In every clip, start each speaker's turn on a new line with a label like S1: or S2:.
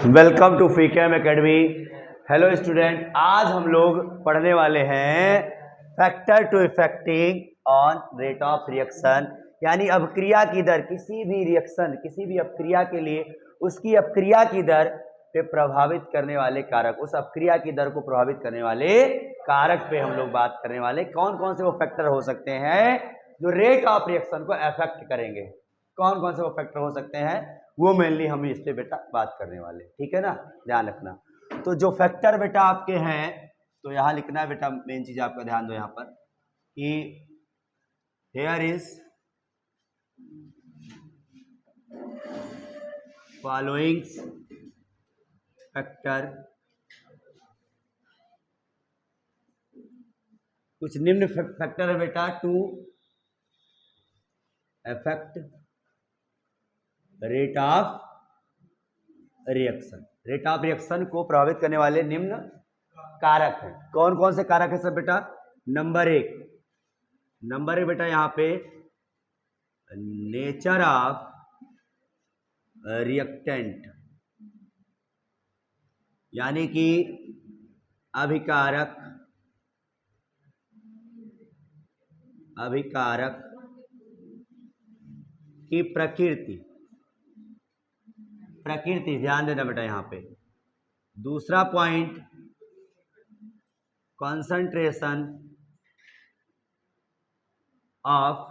S1: Welcome to Feechem academy. Hello student, आज हम लोग पढ़ने वाले हैं factor to affecting on rate of reaction, यानी अभिक्रिया की दर। किसी भी रिएक्शन, किसी भी अभिक्रिया के लिए उसकी अभिक्रिया की दर पे प्रभावित करने वाले कारक, उस अभिक्रिया की दर को प्रभावित करने वाले कारक पे हम लोग बात करने वाले। कौन कौन से वो फैक्टर हो सकते हैं जो रेट ऑफ रिएक्शन को अफेक्ट करेंगे, कौन कौन से वो फैक्टर हो सकते हैं, वो मेनली हम इस पे बेटा बात करने वाले। ठीक है ना, ध्यान रखना। तो जो फैक्टर बेटा आपके हैं, तो यहां लिखना है बेटा, मेन चीज आपका ध्यान दो यहां पर कि हेयर इज फॉलोइंग फैक्टर, कुछ निम्न फैक्टर है बेटा to affect rate of reaction. Rate of reaction को प्रभावित करने वाले निम्न कारक हैं। कौन कौन से कारक है सब बेटा? नंबर एक बेटा यहां पे नेचर ऑफ रिएक्टेंट, यानी कि अभिकारक की प्रकृति, ध्यान देना बेटा यहां पे। दूसरा पॉइंट, कॉन्सेंट्रेशन ऑफ,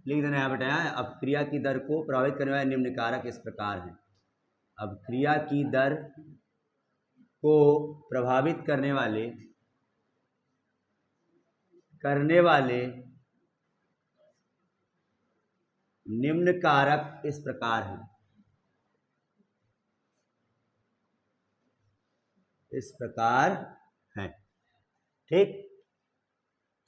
S1: लिख देना है बेटा यहाँ, अभिक्रिया की दर को प्रभावित करने वाले निम्न कारक इस प्रकार हैं। अभिक्रिया की दर को प्रभावित करने वाले निम्न कारक इस प्रकार हैं, ठीक।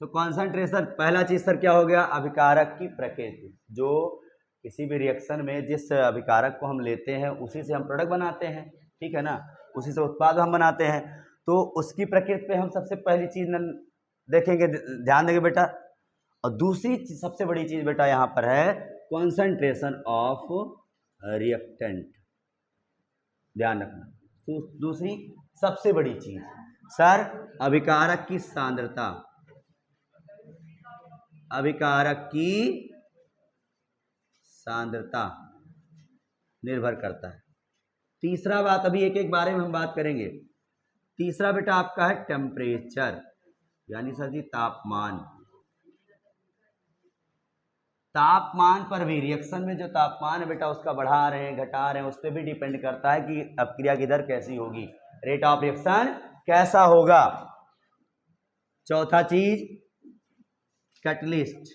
S1: तो कॉन्सेंट्रेशन, पहला चीज सर क्या हो गया? अभिकारक की प्रकृति। जो किसी भी रिएक्शन में जिस अभिकारक को हम लेते हैं उसी से हम प्रोडक्ट बनाते हैं, ठीक है ना, उसी से उत्पाद हम बनाते हैं। तो उसकी प्रकृति पे हम सबसे पहली चीज देखेंगे, ध्यान देंगे बेटा। और दूसरी सबसे बड़ी चीज बेटा यहाँ पर है कॉन्सेंट्रेशन ऑफ रिएक्टेंट, ध्यान रखना। तो दूसरी सबसे बड़ी चीज सर अभिकारक की सांद्रता निर्भर करता है। तीसरा बात, अभी एक एक बारे में हम बात करेंगे। तीसरा बेटा आपका है टेम्परेचर, यानी सर जी तापमान पर भी, रिएक्शन में जो तापमान है बेटा उसका बढ़ा रहे हैं घटा रहे हैं, उस पर भी डिपेंड करता है कि अभिक्रिया की दर कैसी होगी, रेट ऑफ रिएक्शन कैसा होगा। चौथा चीज कैटलिस्ट,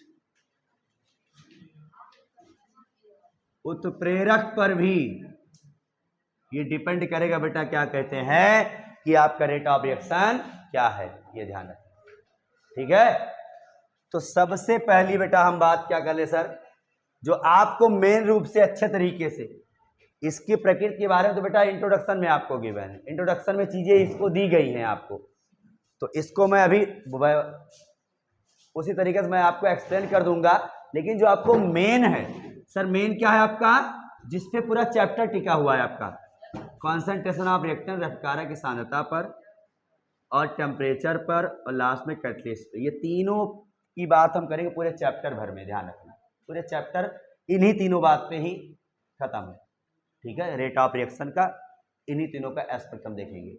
S1: उत्प्रेरक पर भी ये डिपेंड करेगा बेटा, क्या कहते हैं कि आपका रेट ऑफ रिएक्शन क्या है, ये ध्यान रखें, ठीक है। तो सबसे पहली बेटा हम बात क्या कर ले सर, जो आपको मेन रूप से अच्छे तरीके से इसकी प्रकृति के बारे में तो बेटा इंट्रोडक्शन में आपको गिवन है, इंट्रोडक्शन में चीजें इसको दी गई हैं आपको। तो इसको मैं अभी उसी तरीके से मैं आपको एक्सप्लेन कर दूंगा। लेकिन जो आपको मेन है सर, मेन क्या है आपका, जिसपे पूरा चैप्टर टिका हुआ है आपका, कॉन्सेंट्रेशन ऑफ रिएक्टेंट, अभिकारक की सांद्रता पर और टेम्परेचर पर, और लास्ट में कैटलिस्ट। ये तीनों की बात हम करेंगे पूरे चैप्टर भर में, ध्यान रखना। पूरे चैप्टर इन्हीं तीनों बात पे ही खत्म है, ठीक है। रेट ऑफ रिएक्शन का इन्हीं तीनों का एस्पेक्ट हम देखेंगे।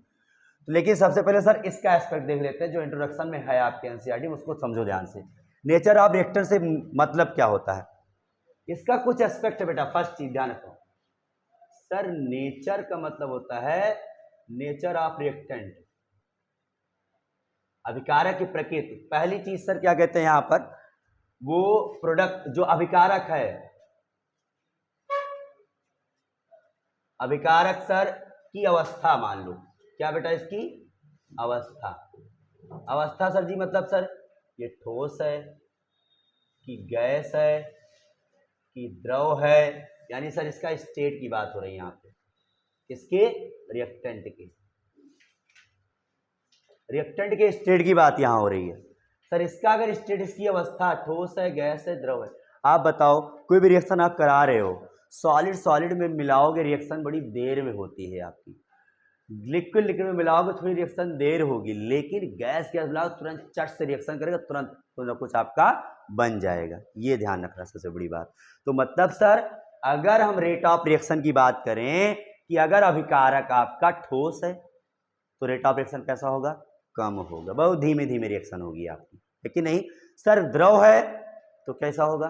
S1: तो लेकिन सबसे पहले सर इसका एस्पेक्ट देख लेते हैं जो इंट्रोडक्शन में है आपके एनसीईआरटी में, उसको समझो ध्यान से। नेचर ऑफ रिएक्टेंट से मतलब क्या होता है, इसका कुछ एस्पेक्ट है बेटा। फर्स्ट चीज ध्यान रखो सर, नेचर का मतलब होता है नेचर ऑफ रिएक्टेंट, अभिकारक की प्रकृति। पहली चीज सर क्या कहते हैं यहां पर, वो प्रोडक्ट जो अभिकारक है, अभिकारक सर की अवस्था मान लो, क्या बेटा इसकी अवस्था सर जी मतलब सर ये ठोस है कि गैस है कि द्रव है, यानी सर इसका स्टेट की बात हो रही है यहाँ पे, इसके रिएक्टेंट के स्टेट की बात यहाँ हो रही है सर। इसका अगर स्टेट, इसकी अवस्था ठोस है, गैस है, द्रव है, आप बताओ कोई भी रिएक्शन आप करा रहे हो, सॉलिड सॉलिड में मिलाओगे रिएक्शन बड़ी देर में होती है आपकी, लिक्विड लिक्विड में मिलाओगे थोड़ी रिएक्शन देर होगी, लेकिन गैस गैस मिलाओ तुरंत चट से रिएक्शन करेगा, तुरंत कुछ ना कुछ आपका बन जाएगा। ये ध्यान रखना सबसे बड़ी बात। तो मतलब सर अगर हम रेट ऑफ रिएक्शन की बात करें कि अगर अभिकारक आपका ठोस है तो रेट ऑफ रिएक्शन कैसा होगा, कम होगा, बहुत धीमे धीमे रिएक्शन होगी आपकी, लेकिन नहीं सर द्रव है तो कैसा होगा,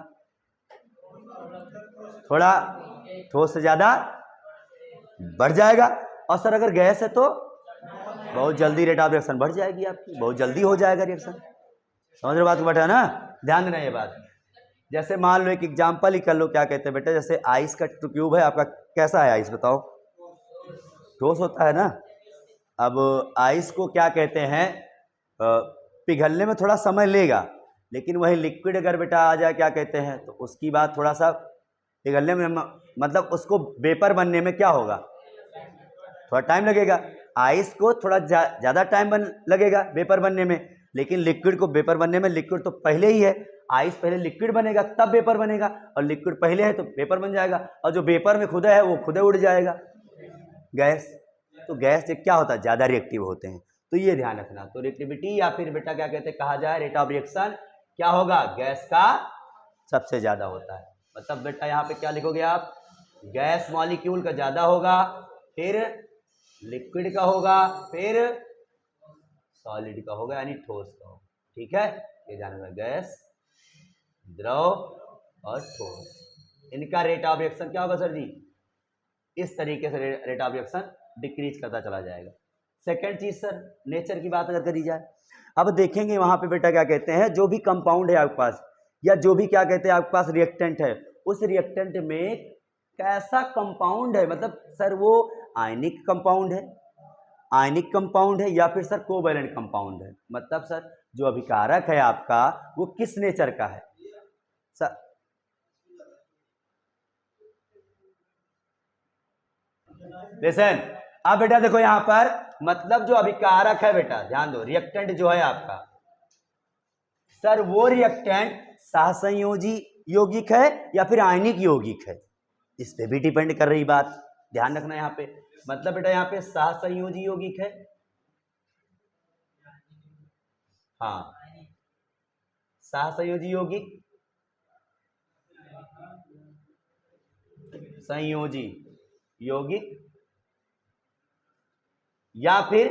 S1: थोड़ा ठोस से ज्यादा बढ़ जाएगा, और सर अगर गैस है तो बहुत जल्दी रेट ऑफ रिएक्शन बढ़ जाएगी आपकी, बहुत जल्दी हो जाएगा रिएक्शन। समझ रहे बात को बेटा ना, ध्यान देना ये बात। जैसे मान लो एक एग्जांपल ही कर लो, क्या कहते हैं बेटा, जैसे आइस का ट्यूब है आपका, कैसा है आइस बताओ, ठोस होता है ना। अब आइस को क्या कहते हैं, पिघलने में थोड़ा समय लेगा, लेकिन वही लिक्विड अगर बेटा आ जाए क्या कहते हैं, तो उसकी बात थोड़ा सा पिघलने में मतलब उसको वेपर बनने में क्या होगा, थोड़ा टाइम लगेगा। आइस को थोड़ा ज़्यादा टाइम लगेगा वेपर बनने में, लेकिन लिक्विड को वेपर बनने में, लिक्विड तो पहले ही है, आइस पहले लिक्विड बनेगा तब वेपर बनेगा, और लिक्विड पहले है तो वेपर बन जाएगा, और जो वेपर में खुदा है वो खुदे उड़ जाएगा गैस। तो गैस से क्या होता है, ज़्यादा रिएक्टिव होते हैं, तो ये ध्यान रखना। तो रिएक्टिविटी या फिर बेटा क्या कहते हैं, कहा जाए रेट ऑफ रिएक्शन क्या होगा, गैस का सबसे ज़्यादा होता है। मतलब बेटा यहाँ पे क्या लिखोगे आप, गैस मॉलिक्यूल का ज़्यादा होगा, फिर लिक्विड का होगा, फिर सॉलिड का होगा, यानी ठोस का होगा। ठीक है, ये ध्यान रखना, गैस, द्रव और ठोस, इनका रेट ऑफ रिएक्शन क्या होगा सर जी, इस तरीके से रेट ऑफ रिएक्शन डिक्रीज करता चला जाएगा। सेकेंड चीज सर, नेचर की बात अगर करी जाए, अब देखेंगे वहां पे बेटा क्या कहते हैं, जो भी कंपाउंड है आपके पास, या जो भी क्या कहते हैं आपके पास रिएक्टेंट है, उस रिएक्टेंट में कैसा कंपाउंड है, मतलब सर वो आयनिक कंपाउंड है, आयनिक कंपाउंड है, या फिर सर कोवैलेंट कंपाउंड है। मतलब सर जो अभिकारक है आपका वो किस नेचर का है सर, लिसन, अब बेटा देखो यहां पर, मतलब जो अभिकारक है बेटा ध्यान दो, रिएक्टेंट जो है आपका सर, वो रिएक्टेंट सहसंयोजी यौगिक है या फिर आयनिक यौगिक है, इस पे भी डिपेंड कर रही बात, ध्यान रखना यहां पे। मतलब बेटा यहाँ पे सहसंयोजी यौगिक है, हाँ सहसंयोजी यौगिक, संयोजी यौगिक, या फिर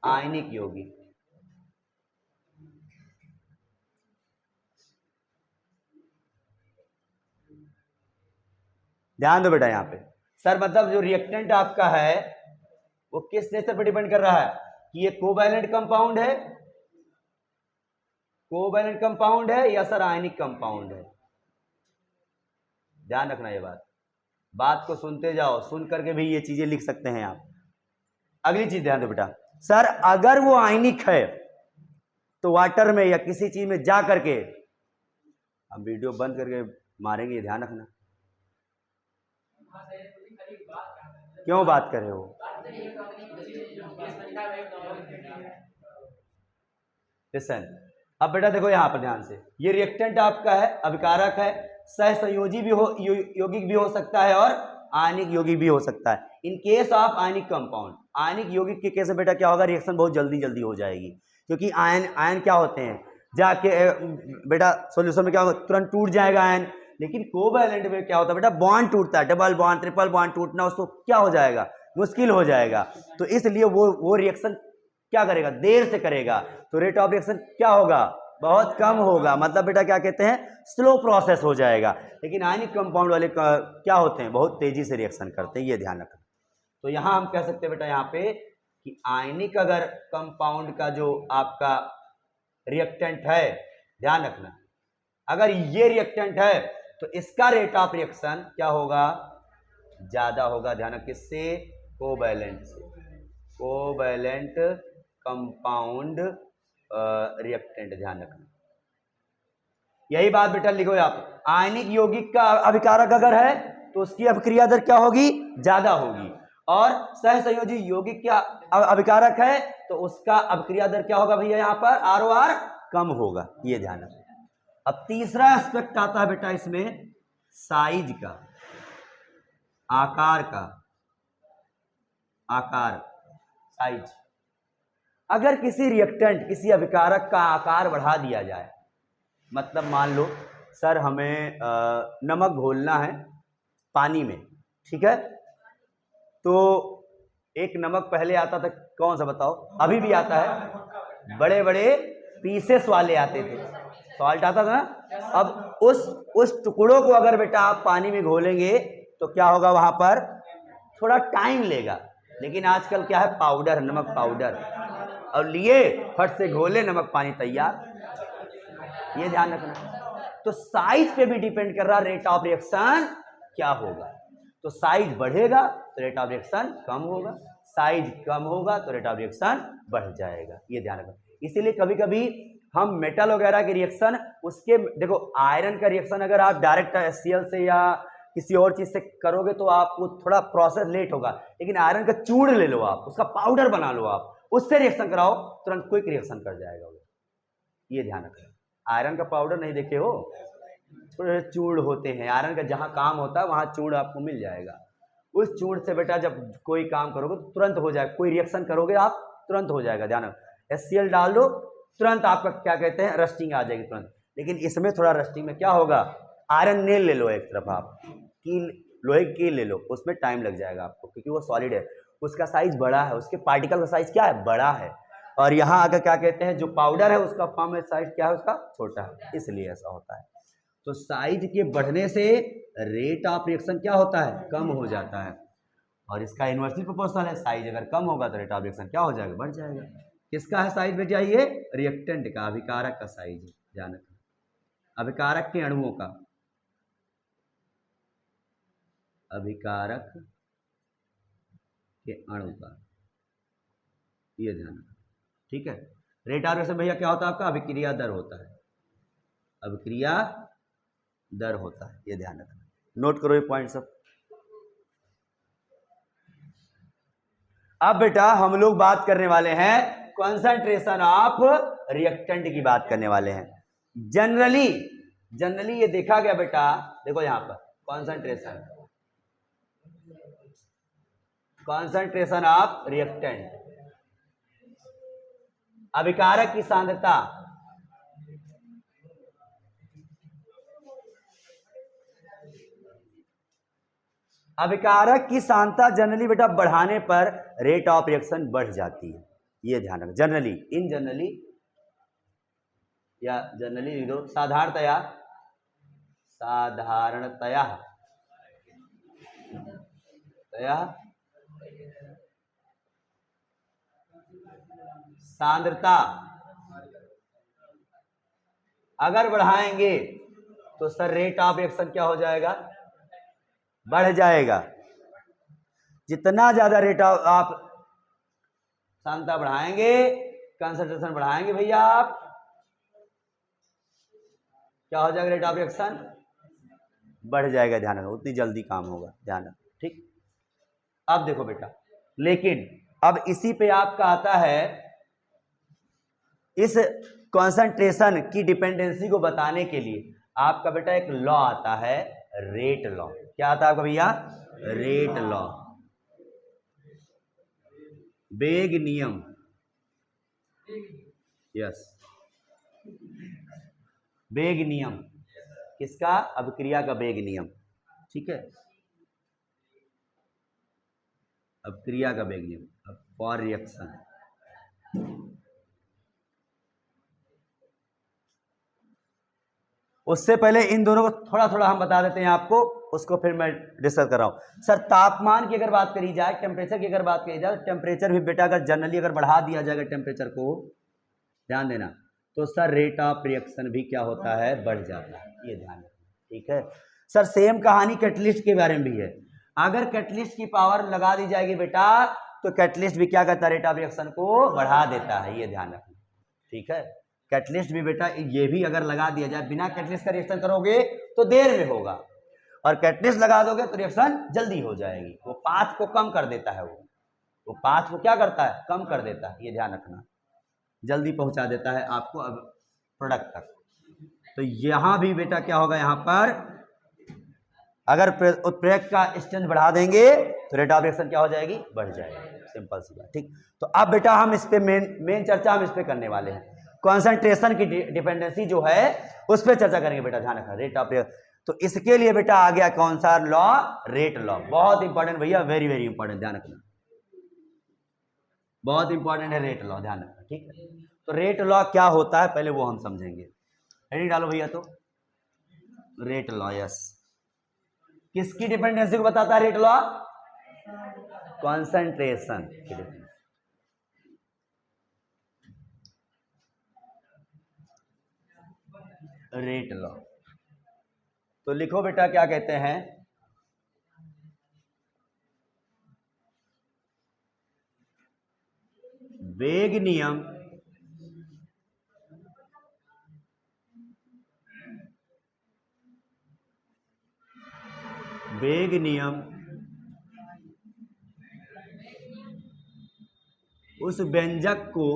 S1: आयनिक यौगिक। ध्यान दो बेटा यहाँ पे सर, मतलब जो रिएक्टेंट आपका है वो किस नेचर पर डिपेंड कर रहा है, कि ये कोवैलेंट कंपाउंड है, कोवैलेंट कंपाउंड है या सर आयनिक कंपाउंड है। ध्यान रखना ये बात को सुनते जाओ, सुन करके भी ये चीजें लिख सकते हैं आप। अगली चीज ध्यान दो बेटा, सर अगर वो आयनिक है तो वाटर में या किसी चीज में जा करके, हम वीडियो बंद करके मारेंगे, ध्यान रखना। क्यों बात कर रहे हो, लिसन, अब बेटा देखो यहां पर ध्यान से, ये रिएक्टेंट आपका है, अभिकारक है, सहसंयोजी भी हो, यौगिक भी हो सकता है और आयनिक यौगिक भी हो सकता है। In case of ionic compound, ionic यौगिक के केस में बेटा क्या होगा, रिएक्शन बहुत जल्दी जल्दी हो जाएगी, क्योंकि आयन क्या होते हैं, जाके बेटा सॉल्यूशन में क्या होगा, तुरंत टूट जाएगा आयन। लेकिन कोवैलेंट में क्या होता है बेटा, बॉन्ड टूटता है, डबल बॉन्ड ट्रिपल बॉन्ड टूटना उसको क्या हो जाएगा, मुश्किल हो जाएगा। तो इसलिए वो रिएक्शन क्या करेगा, देर से करेगा, तो रेट ऑफ रिएक्शन क्या होगा, बहुत कम होगा। मतलब बेटा क्या कहते हैं, स्लो प्रोसेस हो जाएगा। लेकिन आयनिक कंपाउंड वाले क्या होते हैं, बहुत तेजी से रिएक्शन करते हैं, ये ध्यान रखना। तो यहां हम कह सकते हैं बेटा यहाँ पे कि आयनिक अगर कंपाउंड का जो आपका रिएक्टेंट है, ध्यान रखना, अगर ये रिएक्टेंट है तो इसका रेट ऑफ रिएक्शन क्या होगा, ज्यादा होगा। ध्यान रखिए, किससे, कोवैलेंट से, कोवैलेंट कंपाउंड रिएक्टेंट, ध्यान रखना। यही बात बेटा लिखो आप, आयनिक यौगिक का अभिकारक अगर है तो उसकी अभिक्रिया दर क्या होगी, ज्यादा होगी, और सहसंयोजी यौगिक क्या अभिकारक है तो उसका अभिक्रिया दर क्या होगा भैया, यहां पर ROR कम होगा, ये ध्यान रखना। अब तीसरा एस्पेक्ट आता है बेटा इसमें, साइज का। आकार का, आकार, साइज। अगर किसी रिएक्टेंट, किसी अभिकारक का आकार बढ़ा दिया जाए, मतलब मान लो सर हमें नमक घोलना है पानी में, ठीक है, तो एक नमक पहले आता था, कौन सा बताओ, अभी भी आता है, बड़े बड़े पीसेस वाले आते थे, सॉल्ट आता था ना। अब उस टुकड़ों को अगर बेटा आप पानी में घोलेंगे तो क्या होगा, वहां पर थोड़ा टाइम लेगा, लेकिन आजकल क्या है, पाउडर, नमक पाउडर, और लिए फट से घोले, नमक पानी तैयार। ये ध्यान रखना। तो साइज पे भी डिपेंड कर रहा रेट ऑफ रिएक्शन क्या होगा। तो साइज बढ़ेगा तो रेट ऑफ रिएक्शन कम होगा, साइज कम होगा तो रेट ऑफ रिएक्शन बढ़ जाएगा। ये ध्यान रखना। इसीलिए कभी कभी हम मेटल वगैरह के रिएक्शन, उसके देखो आयरन का रिएक्शन अगर आप डायरेक्ट HCl से या किसी और चीज से करोगे तो आपको थोड़ा प्रोसेस लेट होगा, लेकिन आयरन का चूर्ण ले लो आप, उसका पाउडर बना लो आप, उससे रिएक्शन कराओ, तुरंत क्विक रिएक्शन कर जाएगा। ये ध्यान रखना। आयरन का पाउडर नहीं देखे हो, थोड़े चूर्ण होते हैं आयरन का, जहां काम होता है वहां चूर्ण आपको मिल जाएगा। उस चूर्ण से बेटा जब कोई काम करोगे तो तुरंत हो जाएगा, कोई रिएक्शन करोगे आप तुरंत हो जाएगा। ध्यान रखो, HCl डाल दो तुरंत आपका क्या कहते हैं, रस्टिंग आ जाएगी तुरंत। लेकिन इसमें थोड़ा रस्टिंग में क्या होगा, आयरन नेल ले लो एक तरफ, आप कील, लोहे की कील ले लो, उसमें टाइम लग जाएगा आपको, क्योंकि वो सॉलिड है, उसका साइज बड़ा है, उसके पार्टिकल का साइज क्या है, बड़ा है। और यहाँ आकर क्या कहते हैं, जो पाउडर है उसका फॉर्म में साइज क्या है, उसका छोटा है, इसलिए ऐसा होता है। तो साइज के बढ़ने से रेट ऑफ रिएक्शन क्या होता है, कम हो जाता है, और इसका इन्वर्सली प्रोपोर्शनल है। साइज अगर कम होगा तो रेट ऑफ रिएक्शन क्या हो जाएगा, बढ़ जाएगा। किसका है साइज में जाइए, रिएक्टेंट का, अभिकारक का साइज, ध्यान रखना, अभिकारक के अणुओं का, अभिकारक के अणु का, ये ध्यान रखना, ठीक है। रेट ऑफ रिएक्शन भैया क्या होता है आपका, अभिक्रिया दर होता है, अभिक्रिया दर होता है, ये ध्यान रखना, नोट करो ये पॉइंट सब। अब बेटा हम लोग बात करने वाले हैं कंसंट्रेशन ऑफ रिएक्टेंट की बात करने वाले हैं। जनरली ये देखा गया बेटा, देखो यहां पर कंसंट्रेशन ऑफ रिएक्टेंट, अभिकारक की सांद्रता, अभिकारक की सांद्रता जनरली बेटा बढ़ाने पर रेट ऑफ रिएक्शन बढ़ जाती है, ये ध्यान रखना। जनरली, इन जनरली या जनरली लिख दो, साधारणतया, साधारणतया सांद्रता अगर बढ़ाएंगे तो सर रेट ऑफ रिएक्शन क्या हो जाएगा, बढ़ जाएगा। जितना ज्यादा रेट ऑफ आप सांद्रता बढ़ाएंगे, कंसंट्रेशन बढ़ाएंगे भैया आप, क्या हो जाएगा, रेट ऑफ रिएक्शन बढ़ जाएगा। ध्यान रखो, उतनी जल्दी काम होगा, ध्यान रखो, ठीक। अब देखो बेटा, लेकिन अब इसी पे आपका आता है, इस कंसंट्रेशन की डिपेंडेंसी को बताने के लिए आपका बेटा एक लॉ आता है, रेट लॉ। क्या आता है आपका भैया, रेट लॉ, वेग नियम, यस, वेग नियम, किसका, अभिक्रिया का वेग नियम, ठीक है, अभिक्रिया का वेग नियम, फॉर रिएक्शन। उससे पहले इन दोनों को थोड़ा थोड़ा हम बता देते हैं आपको, उसको फिर मैं डिस्कस कर रहा हूं। सर तापमान की अगर बात करी जाए, टेम्परेचर की अगर बात करी जाए, टेम्परेचर भी बेटा अगर जनरली अगर बढ़ा दिया जाएगा टेम्परेचर को, ध्यान देना, तो सर रेट ऑफ रिएक्शन भी क्या होता है, बढ़ जाता है, ये ध्यान रखना, ठीक है। सर सेम कहानी कैटलिस्ट के बारे में भी है। अगर कैटलिस्ट की पावर लगा दी जाएगी बेटा, तो कैटलिस्ट भी क्या करता है, रेट ऑफ रिएक्शन को बढ़ा देता है, ये ध्यान रखना, ठीक है। कैटलिस्ट भी बेटा ये भी अगर लगा दिया जाए, बिना कैटलिस्ट का रिएक्शन करोगे तो देर में होगा, और कैटलिस्ट लगा दोगे तो रिएक्शन जल्दी हो जाएगी। वो पाथ को कम कर देता है, वो पाथ को क्या करता है, कम कर देता है, ये ध्यान रखना, जल्दी पहुंचा देता है आपको अब प्रोडक्ट तक। तो यहां भी बेटा क्या होगा, यहां पर अगर उत्प्रेरक का स्ट्रेंथ बढ़ा देंगे तो रेट ऑफ रिएक्शन क्या हो जाएगी, बढ़ जाएगी। सिंपल सी बात। ठीक, तो अब बेटा हम इस पे मेन चर्चा हम इस पे करने वाले हैं। कॉन्सेंट्रेशन की डिपेंडेंसी जो है उस पर चर्चा करेंगे बेटा, ध्यान रखना। रेट ऑफ, तो इसके लिए बेटा आ गया कौन सा लॉ, रेट लॉ। बहुत इंपॉर्टेंट भैया, वेरी वेरी इंपॉर्टेंट, ध्यान रखना, बहुत इंपॉर्टेंट है रेट लॉ, ध्यान रखना। ठीक है, तो रेट लॉ क्या होता है पहले वो हम समझेंगे। हेडिंग डालो भैया। तो रेट लॉ, यस, किसकी डिपेंडेंसी को बताता है रेट लॉ, कॉन्सेंट्रेशन की डिपेंडेंसी। रेट लॉ, तो लिखो बेटा क्या कहते हैं, वेग नियम उस व्यंजक को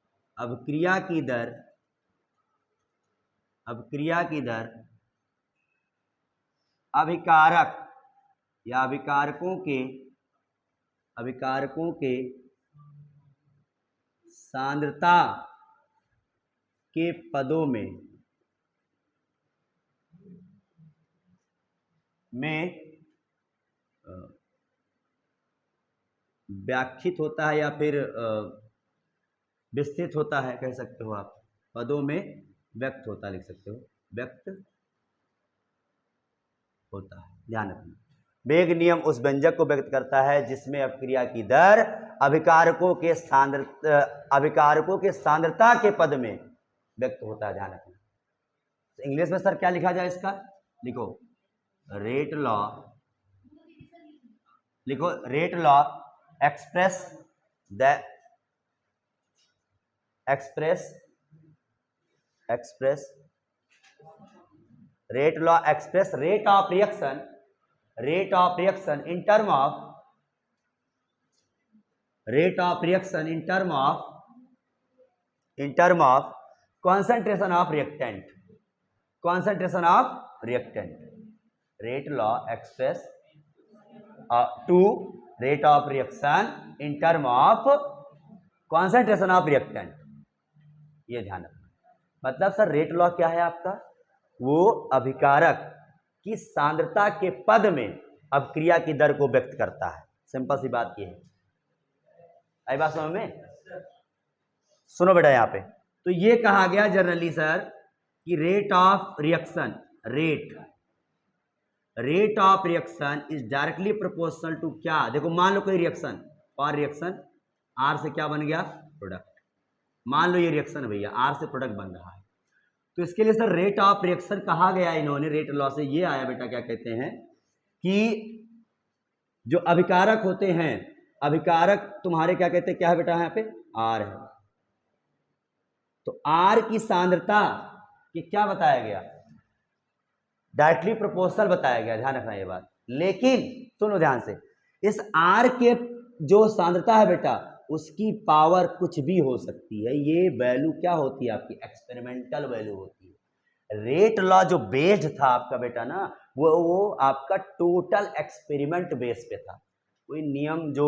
S1: व्यक्त करता है जिसमें अभिक्रिया की दर अभिकारक या अभिकारकों के सांद्रता के पदों में व्याख्यित होता है या फिर विस्तृत होता है, कह सकते हो आप। पदों में व्यक्त होता, लिख सकते हो, व्यक्त होता है, ध्यान रखना। वेग नियम उस व्यंजक को व्यक्त करता है जिसमें अभिक्रिया की दर अभिकारकों के सांद्रता के पद में व्यक्त होता है, ध्यान रखना। तो इंग्लिश में सर क्या लिखा जाए इसका, लिखो रेट लॉ, लिखो rate law express rate law express rate of reaction in term of concentration of reactant. Rate law express to rate of reaction in term of concentration of reactant. ये ध्यान रखना। मतलब सर रेट लॉ क्या है आपका, वो अभिकारक की सांद्रता के पद में अभिक्रिया की दर को व्यक्त करता है। सिंपल सी बात ये है, आई बात समझ में? सुनो बेटा यहाँ पे, तो ये कहा गया जनरली सर कि rate of reaction is directly proportional to क्या। देखो मान लो कोई रिएक्शन और रिएक्शन आर से क्या बन गया, प्रोडक्ट। मान लो ये रिएक्शन है भैया, आर से प्रोडक्ट बन रहा है, तो इसके लिए सर रेट ऑफ रिएक्शन कहा गया इन्होंने, रेट लॉ से ये आया बेटा, क्या कहते हैं कि जो अभिकारक होते हैं, अभिकारक तुम्हारे क्या कहते हैं, क्या है बेटा यहाँ पे, आर है। तो आर की सांद्रता कि क्या बताया गया, डायरेक्टली प्रोपोर्शनल बताया गया, ध्यान रखना ये बात। लेकिन सुनो ध्यान से, इस आर के जो सांद्रता है बेटा, उसकी पावर कुछ भी हो सकती है। ये वैल्यू क्या होती है आपकी, एक्सपेरिमेंटल वैल्यू होती है। रेट लॉ जो बेस्ड था आपका बेटा ना, वो आपका टोटल एक्सपेरिमेंट बेस पे था। कोई नियम जो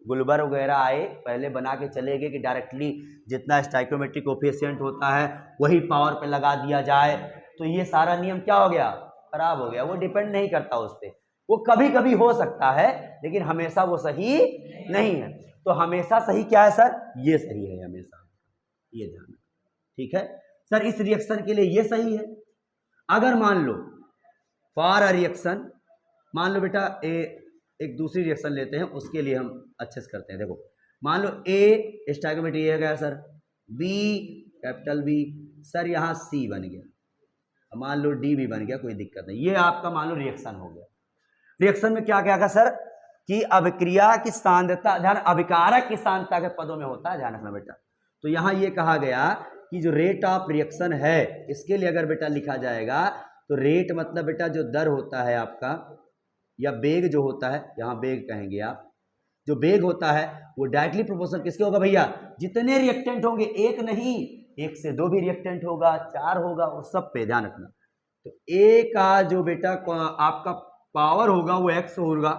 S1: गुलबर वगैरह आए पहले बना के चले गए कि डायरेक्टली जितना स्टाइकोमेट्रिक कोफिशिएंट होता है वही पावर पे लगा दिया जाए, तो ये सारा नियम क्या हो गया, खराब हो गया। वो डिपेंड नहीं करता उस पर, वो कभी कभी हो सकता है लेकिन हमेशा वो सही नहीं है। तो हमेशा सही क्या है सर, ये सही है हमेशा, ये ध्यान। ठीक है सर, इस रिएक्शन के लिए ये सही है। अगर मान लो फॉर अ रिएक्शन, मान लो बेटा एक दूसरी रिएक्शन लेते हैं, उसके लिए हम अच्छे से करते हैं। देखो मान लो ए स्टाइकोमेट्री ये गया sir, B capital B, sir यहाँ सी बन गया, मान लो डी भी बन गया, कोई दिक्कत नहीं। ये आपका मान लो रिएक्शन हो गया। रिएक्शन में क्या क्या सर कि अभिक्रिया की सांद्रता, ध्यान, अभिकारक की सांद्रता के पदों में होता है, ध्यान रखना बेटा। तो यहाँ ये कहा गया कि जो रेट ऑफ रिएक्शन है, इसके लिए अगर बेटा लिखा जाएगा तो रेट मतलब बेटा जो दर होता है आपका, या बेग जो होता है, यहाँ बेग कहेंगे आप, जो बेग होता है वो डायरेक्टली प्रोपोर्शनल किसके होगा भैया, जितने रिएक्टेंट होंगे, एक नहीं, एक से दो भी रिएक्टेंट होगा, चार होगा, वो सब पे ध्यान रखना। तो ए का जो बेटा आपका पावर होगा वो एक्स होगा,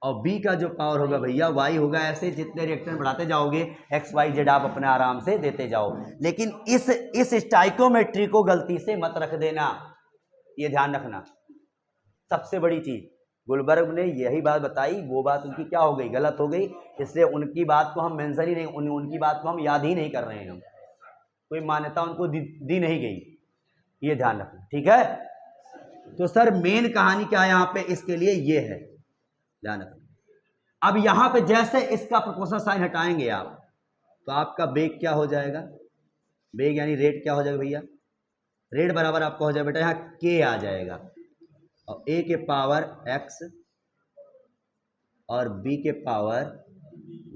S1: और बी का जो पावर होगा भैया वाई होगा। ऐसे जितने रिएक्टेंट बढ़ाते जाओगे एक्स वाई जेड आप अपने आराम से देते जाओ, लेकिन इस स्टाइकोमेट्री को गलती से मत रख देना, ये ध्यान रखना। सबसे बड़ी चीज गुलबर्ग ने यही बात बताई, वो बात उनकी क्या हो गई, गलत हो गई, इसलिए उनकी बात को हम मेंशन ही नहीं, उनकी बात को हम याद ही नहीं कर रहे हैं, हम कोई मान्यता उनको दी नहीं गई, ये ध्यान रखना, ठीक है। तो सर मेन कहानी क्या है यहाँ पे, इसके लिए ये है, ध्यान रखना। अब यहां पे जैसे इसका प्रोपोर्शनल साइन हटाएंगे आप, तो आपका बेग क्या हो जाएगा, बेग यानी रेट क्या हो जाएगा भैया, रेट बराबर आपका हो जाएगा बेटा यहाँ के आ जाएगा, और ए के पावर एक्स और बी के पावर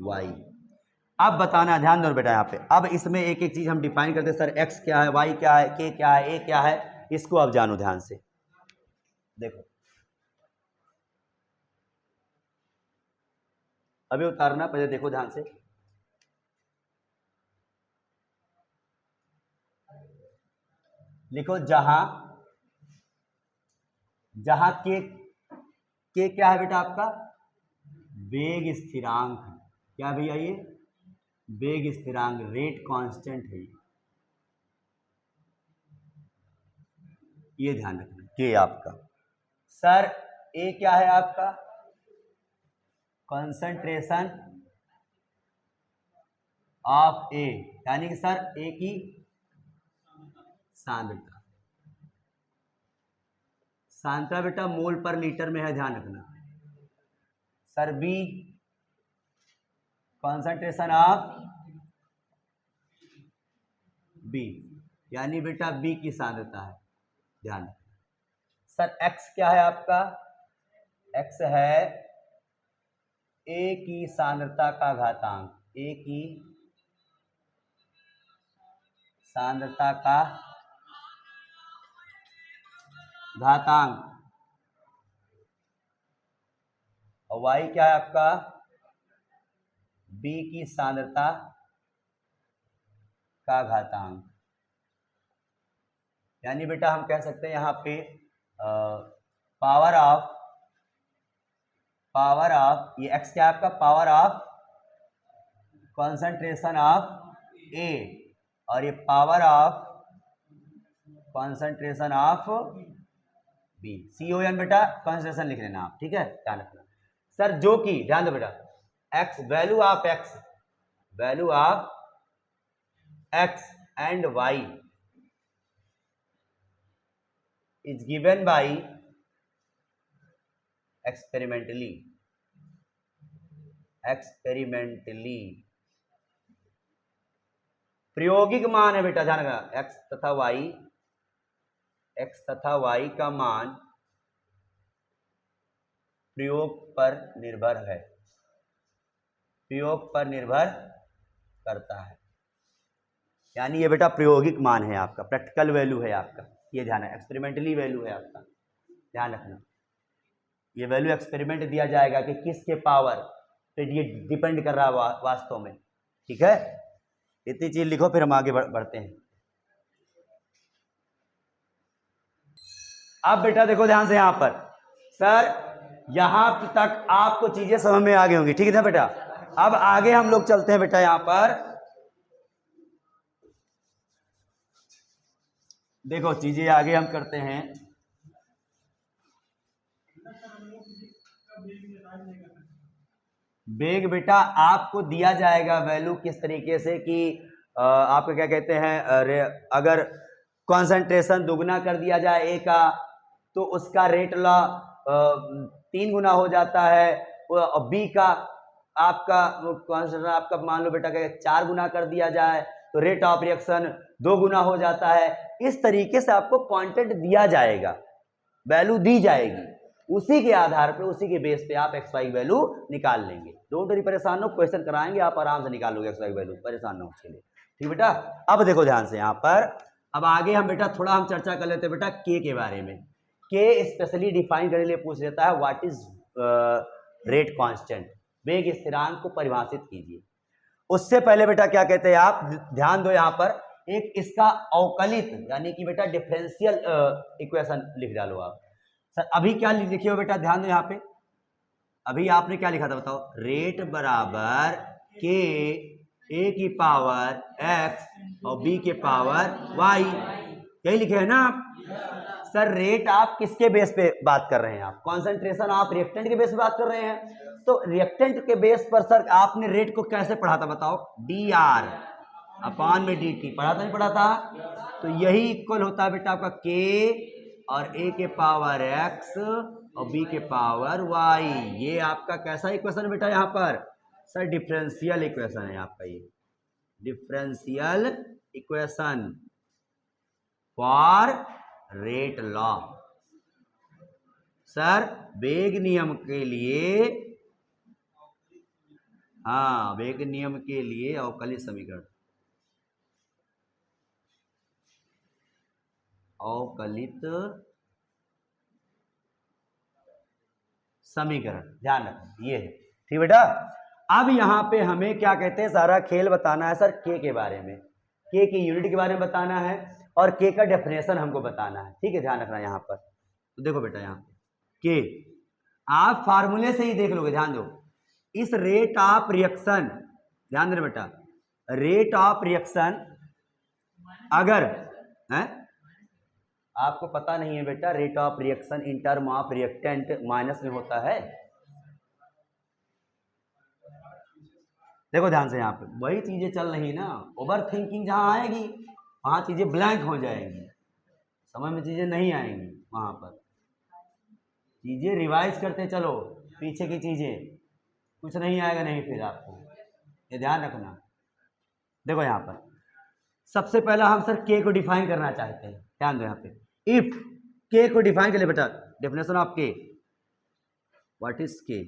S1: वाई। अब बताना, ध्यान दो बेटा यहाँ पे, अब इसमें एक एक चीज हम डिफाइन करते हैं, सर एक्स क्या है, वाई क्या है, के क्या है, ए क्या है, इसको अब जानो ध्यान से। देखो अभी उतारना, पहले देखो ध्यान से। लिखो जहां जहां के क्या है बेटा आपका, वेग स्थिरांक, क्या भैया ये वेग स्थिरांक, रेट कांस्टेंट है, ये ध्यान रखना। के आपका सर ए क्या है आपका, कंसंट्रेशन ऑफ ए, यानी कि सर ए की सांद्रता, सांद्रता बेटा मोल पर लीटर में है, ध्यान रखना। Sir B concentration of B, यानी बेटा बी की सांद्रता है, ध्यान। सर एक्स क्या है आपका, एक्स है ए की सांद्रता का घातांक, ए की सांद्रता का घातांक, और वाई क्या है आपका, बी की सांद्रता का घातांक। यानी बेटा हम कह सकते हैं यहाँ पे पावर ऑफ ये एक्स क्या है आपका, power of concentration of A, और ये power of concentration of B, CON बेटा कंसंट्रेशन लिख लेना आप, ठीक है, ध्यान रखना। सर जो कि ध्यान दो बेटा, X value of X and Y is given by experimentally प्रायोगिक मान है बेटा, ध्यान रखना। एक्स तथा वाई का मान प्रयोग पर निर्भर करता है, यानी ये बेटा प्रायोगिक मान है आपका, प्रैक्टिकल वैल्यू है आपका, ये ध्यान है, एक्सपेरिमेंटली वैल्यू है आपका, ध्यान रखना। ये वैल्यू एक्सपेरिमेंट दिया जाएगा कि किसके पावर पे ये डिपेंड कर रहा है वास्तव में, ठीक है। इतनी चीज लिखो, फिर हम आगे बढ़ते हैं। अब बेटा देखो ध्यान से, यहां पर सर यहां तक आपको चीजें समझ में आ गई होंगी, ठीक है बेटा। अब आगे हम लोग चलते हैं बेटा, यहां पर देखो चीजें आगे हम करते हैं। बेग बेटा आपको दिया जाएगा वैल्यू किस तरीके से कि आपको क्या कहते हैं, अगर कंसंट्रेशन दुगना कर दिया जाए ए का, तो उसका रेट 3 गुना हो जाता है, और बी का आपका कंसंट्रेशन आपका मान लो बेटा 4 गुना कर दिया जाए तो रेट ऑफ रिएक्शन 2 गुना हो जाता है। इस तरीके से आपको क्वांटिटी दिया जाएगा, वैल्यू दी जाएगी, उसी के आधार पे, उसी के बेस पे आप एक्स वाई वैल्यू निकाल लेंगे। डोंट वरी, परेशान हो, क्वेश्चन कराएंगे आप आराम से निकालोगे एक्स वाई वैल्यू, परेशान ना हो, चलिए ठीक बेटा। अब देखो ध्यान से, यहाँ पर अब आगे हम बेटा थोड़ा हम चर्चा कर लेते हैं बेटा के बारे में। के स्पेशली डिफाइन करने के लिए पूछ लेता है व्हाट इज रेट कांस्टेंट, वेग स्थिरांक को परिभाषित कीजिए। उससे पहले बेटा क्या कहते हैं आप, ध्यान दो यहाँ पर, एक इसका अवकलित यानी कि बेटा डिफरेंशियल इक्वेशन लिख डालो आप। सर अभी क्या लिखे हो बेटा, ध्यान दो यहाँ पे, अभी आपने क्या लिखा था बताओ, रेट बराबर के ए की पावर x और b के पावर y, यही लिखे हैं ना आप। सर रेट आप किसके बेस पे बात कर रहे हैं, आप कॉन्सेंट्रेशन आप रिएक्टेंट के बेस पे बात कर रहे हैं। तो रिएक्टेंट के बेस पर सर आपने रेट को कैसे पढ़ा था बताओ, dr अपान में dt पढ़ा था, नहीं पढ़ा था? तो यही इक्वल होता है बेटा आपका k और a के पावर x और b के पावर y। ये आपका कैसा इक्वेशन बेटा यहाँ पर, सर डिफरेंशियल इक्वेशन है आपका, ये differential equation for rate law. Sir वेग नियम के लिए, हाँ वेग नियम के लिए अवकलित समीकरण, अवकलित समीकरण, ध्यान रखना ये है, ठीक बेटा। अब यहाँ पे हमें क्या कहते हैं, सारा खेल बताना है सर के बारे में, के की यूनिट के बारे में बताना है और के का डेफिनेशन हमको बताना है, ठीक है, ध्यान रखना यहाँ पर। तो देखो बेटा यहाँ पे के आप फार्मूले से ही देख लोगे, ध्यान दो, इस रेट ऑफ रिएक्शन, ध्यान देना बेटा, रेट ऑफ रिएक्शन अगर है, आपको पता नहीं है बेटा, rate of reaction in term of reactant minus में होता है। देखो ध्यान से, यहाँ पे वही चीजें चल रही ना, ओवर थिंकिंग जहां आएगी वहां चीजें ब्लैंक हो जाएंगी, समझ में चीजें नहीं आएंगी, वहां पर चीजें रिवाइज करते चलो, पीछे की चीजें कुछ नहीं आएगा नहीं, फिर आपको ये ध्यान रखना। देखो यहाँ पर सबसे पहला हम सर के को डिफाइन करना चाहते हैं, ध्यान दो यहाँ पे, इफ के को डिफाइन कर ले बेटा, डेफिनेशन ऑफ के, व्हाट इज के,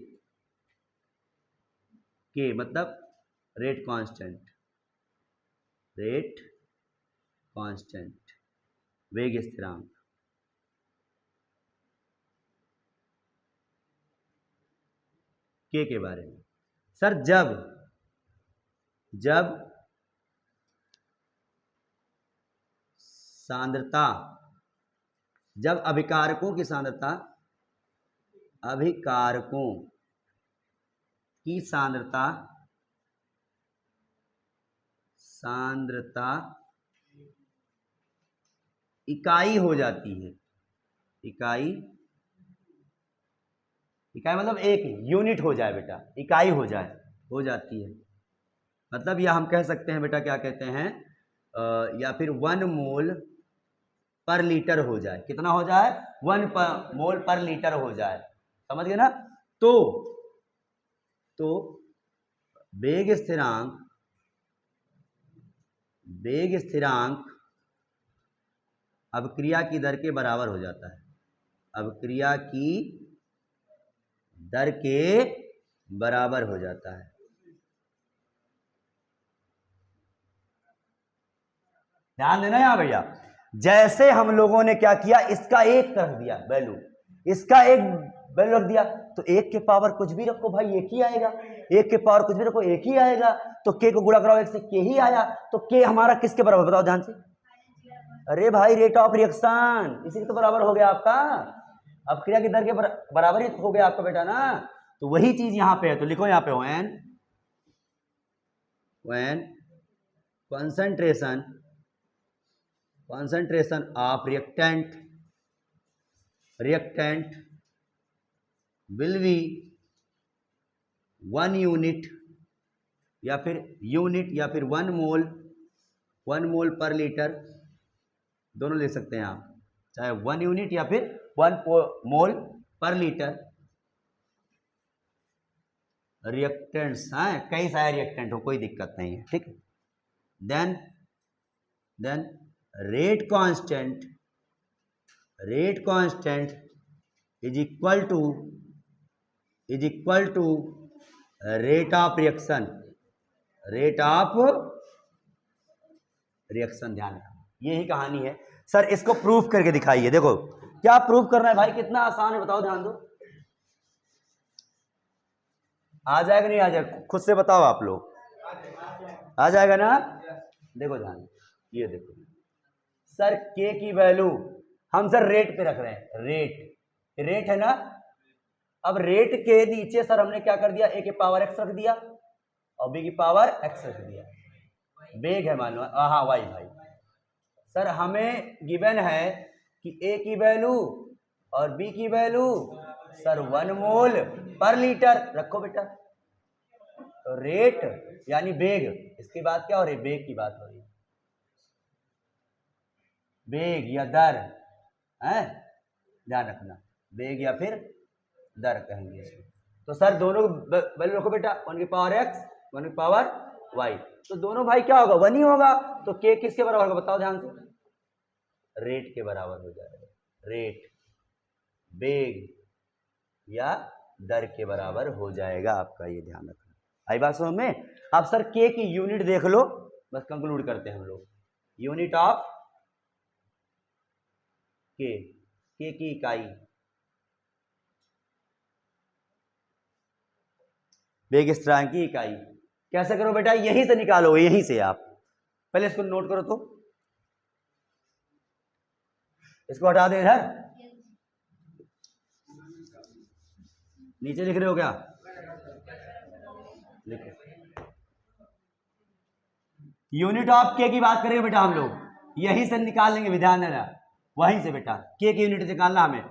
S1: के मतलब रेट कांस्टेंट, रेट कांस्टेंट वेग स्थिरांक। के बारे में सर, जब सांद्रता, जब अभिकारकों की सांद्रता, अभिकारकों की सांद्रता इकाई हो जाती है, इकाई मतलब एक यूनिट हो जाए बेटा, इकाई हो जाती है, मतलब या हम कह सकते हैं बेटा क्या कहते हैं, या फिर 1 मोल पर लीटर हो जाए, कितना हो जाए, 1 मोल पर लीटर हो जाए, समझ गए ना। तो वेग स्थिरांक अभिक्रिया की दर के बराबर हो जाता है, अभिक्रिया की दर के बराबर हो जाता है। ध्यान देना यहाँ भैया, जैसे हम लोगों ने क्या किया, इसका एक रख दिया वैल्यू, इसका एक वैल्यू रख दिया, तो एक के पावर कुछ भी रखो भाई एक ही आएगा, एक के पावर कुछ भी रखो एक ही आएगा, तो के को गुणा कराओ एक से के ही आया, तो के हमारा किसके बराबर बताओ ध्यान से, अरे भाई रेट ऑफ रिएक्शन, इसी के तो बराबर हो गया आपका, अभिक्रिया की दर के बराबर ही हो गया आपका बेटा ना। तो वही चीज यहाँ पे है, तो लिखो यहाँ पे when concentration of reactant will be 1 unit या फिर 1 मोल पर लीटर, दोनों ले सकते हैं आप, चाहे 1 यूनिट या फिर 1 मोल पर लीटर। रिएक्टेंट्स हैं, कई सारे रिएक्टेंट हो, कोई दिक्कत नहीं है, ठीक। Then rate constant is equal to rate of reaction, ध्यान रखना यही कहानी है सर। इसको प्रूफ करके दिखाइए। देखो क्या प्रूफ करना है भाई, कितना आसान है बताओ, ध्यान दो। आ जाएगा नहीं आ जाएगा, खुद से बताओ आप लोग, आ जाएगा ना। देखो ध्यान, ये देखो सर के की वैल्यू हम सर रेट पे रख रहे हैं, रेट है ना। अब रेट के नीचे सर हमने क्या कर दिया, ए की पावर एक्स रख दिया और बी की पावर एक्स रख दिया। बेग है मान लो, हाँ वाई भाई। सर हमें गिवन है कि ए की वैल्यू और बी की वैल्यू सर 1 मोल पर लीटर रखो बेटा। तो रेट यानी बेग, इसकी बात क्या हो रही है, बेग की बात हो रही है, बेग या दर है, ध्यान रखना, बेग या फिर दर कहेंगे इसको। तो सर दोनों वैल्यू रखो बेटा, 1 की पावर एक्स 1 की पावर वाई, तो दोनों भाई क्या होगा, 1 ही होगा। तो के किसके बराबर होगा बताओ ध्यान से, रेट के बराबर हो जाएगा। रेट बेग या दर के बराबर हो जाएगा आपका, ये ध्यान रखना। आई बात समझ में। अब सर के की यूनिट देख लो, बस कंक्लूड करते हैं हम लोग। यूनिट ऑफ के की इकाई, बेग स्थिरांक की इकाई कैसे करो बेटा, यहीं से निकालो, यहीं से आप पहले इसको नोट करो, तो इसको हटा दे इधर, नीचे लिख रहे हो क्या, लिखो। यूनिट ऑफ के की बात करेंगे बेटा हम लोग, यहीं से निकाल लेंगे, ध्यान देना, वहीं से बेटा के की यूनिट निकालना हमें।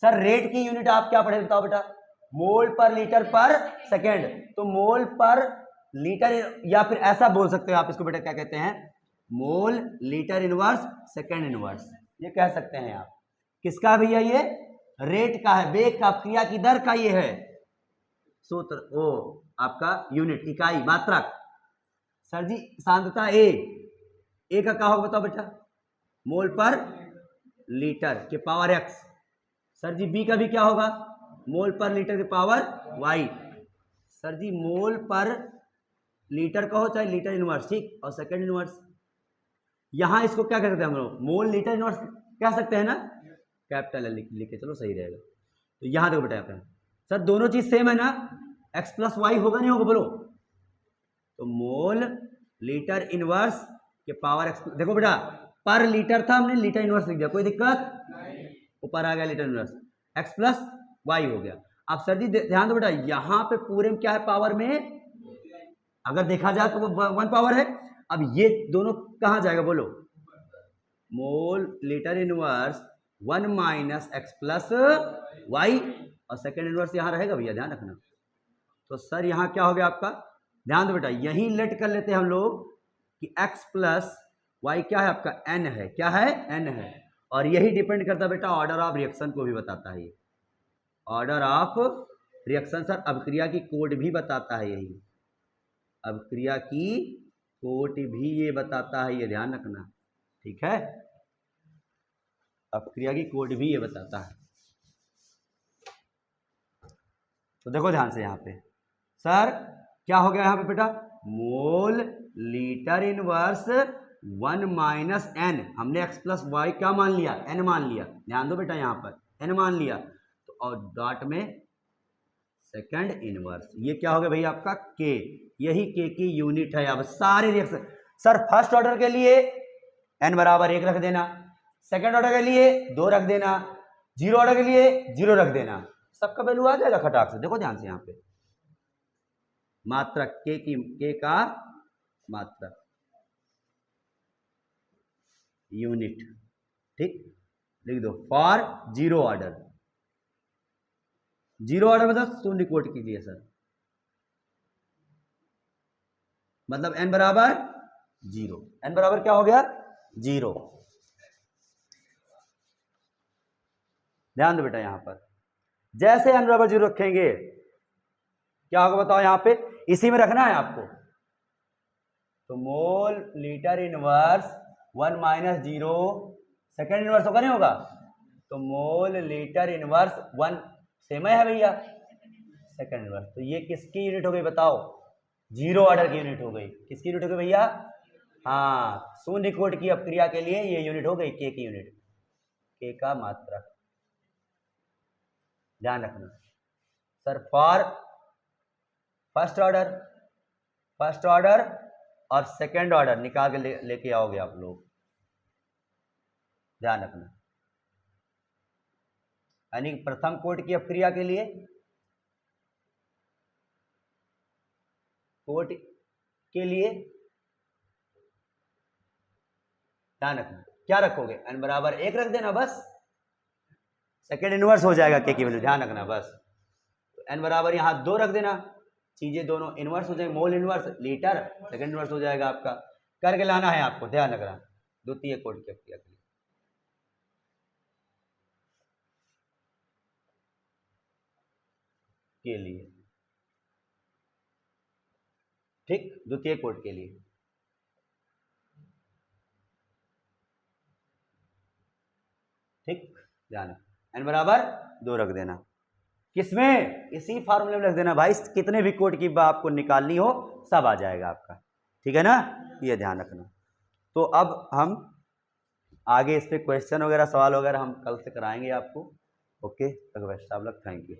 S1: सर रेट की यूनिट आप क्या पढ़े बताओ बेटा, मोल पर लीटर पर सेकेंड। तो मोल पर लीटर, या फिर ऐसा बोल सकते हो आप इसको बेटा, क्या कहते हैं, मोल लीटर इनवर्स सेकेंड इनवर्स, ये कह सकते हैं आप। किसका भैया, ये रेट का है, बेग का, क्रिया की दर का ये है सूत्र, ओ आपका यूनिट, इकाई, मात्रक। सर जी सांद्रता ए का क्या होगा बताओ बेटा, मोल पर लीटर के power X. Sir ji B का भी क्या होगा, मोल पर लीटर के power Y. Sir ji mole per litre का हो चाहे लीटर इनवर्स, ठीक, और सेकंड इनवर्स। यहां इसको क्या कह सकते हैं हम लोग, मोल लीटर इनवर्स कह सकते हैं ना, कैपिटल लिख के चलो सही रहेगा। तो यहां देखो बेटा, यहाँ सर दोनों चीज सेम है ना, एक्स प्लस वाई होगा नहीं होगा बोलो, तो मोल लीटर इनवर्स के पावर एक्स, देखो बेटा पर लीटर था, हमने लीटर इनवर्स लिख दिया, कोई दिक्कत, ऊपर आ गया litre inverse, X plus Y हो गया। अब सर जी ध्यान दो बेटा, यहां पे पूरे में क्या है, पावर में अगर देखा जाए तो वो 1 पावर है। अब ये दोनों कहां जाएगा बोलो, mole litre inverse 1 minus X plus Y, और सेकेंड इनवर्स यहां रहेगा भैया, ध्यान रखना। तो सर यहां क्या हो गया आपका, ध्यान दो बेटा, यहीं लेट कर लेते हैं हम लोग कि x प्लस वाई क्या है आपका, n है, क्या है, n है। और यही डिपेंड करता है बेटा ऑर्डर ऑफ रिएक्शन को भी बताता है, ये ऑर्डर ऑफ रिएक्शन सर अभिक्रिया की कोड भी बताता है, यही अभिक्रिया की कोड भी ये बताता है, ये ध्यान रखना, ठीक है, अभिक्रिया की कोड भी ये बताता है। तो देखो ध्यान से यहाँ पे सर क्या हो गया यहाँ पे बेटा, mole litre inverse 1 minus N, हमने x प्लस वाई क्या मान लिया, n मान लिया, ध्यान दो बेटा यहाँ पर n मान लिया, तो और डॉट में सेकंड इनवर्स, ये क्या हो गया भैया आपका k, यही k की यूनिट है। अब सारे रिएक्शन सर फर्स्ट ऑर्डर के लिए n बराबर 1 रख देना, सेकंड ऑर्डर के लिए 2 रख देना, जीरो ऑर्डर के लिए 0 रख देना, सबका वैल्यू आ जाएगा खटाक से। देखो ध्यान से यहाँ पे मात्रक के का मात्रक यूनिट, ठीक, लिख दो for zero order, zero order मतलब शून्य कोटि के लिए सर, मतलब n बराबर 0, n बराबर क्या हो गया 0। ध्यान दो बेटा यहां पर जैसे n बराबर 0 रखेंगे क्या होगा बताओ, यहां पे इसी में रखना है आपको, तो मोल litre inverse 1 minus 0 second inverse होगा नहीं होगा, तो मोल लीटर इनवर्स 1 सेम है भैया सेकेंड इनवर्स, तो ये किसकी यूनिट हो गई बताओ, जीरो ऑर्डर की यूनिट हो गई, किसकी यूनिट हो गई भैया, हाँ, शून्य कोट की अपक्रिया के लिए ये यूनिट हो गई के की यूनिट, के का मात्रक, ध्यान रखना सर। फॉर फर्स्ट ऑर्डर और सेकंड ऑर्डर निकाल के लेके आओगे आप लोग, ध्यान रखना। यानी प्रथम कोट की अपक्रिया के लिए ध्यान रखना क्या रखोगे, n बराबर 1 रख देना बस, सेकेंड इनवर्स हो जाएगा के की वैल्यू, ध्यान रखना बस। n बराबर यहाँ 2 रख देना, चीजें दोनों इनवर्स हो जाएंगे, mole inverse litre, second inverse हो जाएगा आपका, करके लाना है आपको, ध्यान रखना द्वितीय कोट की अपक्रिया के लिए, ठीक, द्वितीय कोट के लिए, ठीक, ध्यान n बराबर 2 रख देना, किसमें, इसी फार्मूले में रख देना भाई, कितने भी कोट की आपको निकालनी हो सब आ जाएगा आपका, ठीक है ना, ये ध्यान रखना। तो अब हम आगे इस पे क्वेश्चन वगैरह सवाल वगैरह हम कल से कराएंगे आपको। ओके, तक best of luck, thank you.